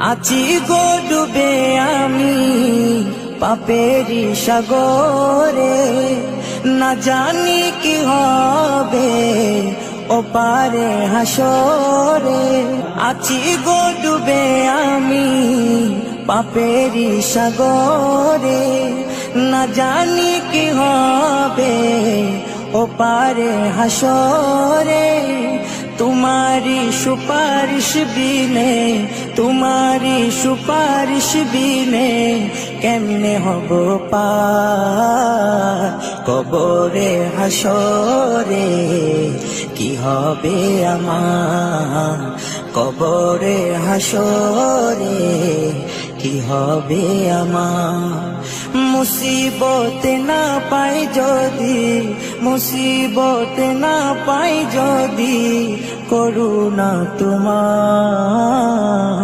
আছি গো ডুবে আমি পাপেরি সাগরে, না জানি কি হবে ওপারে হাসরে। আছি গো ডুবে আমি পাপেরি সাগরে, না জানি কি হবে ওপারে হাসরে। तुम्हारी सुपारिश बिने, तुम्हारी सुपारिश बिने केमने हबो पार कबरे हासरे। কি হবে আমার কবরে হাসরে, কি হবে আমার। মুসিবতে না পাই যদি, মুসিবতে না পাই যদি করুণা তোমার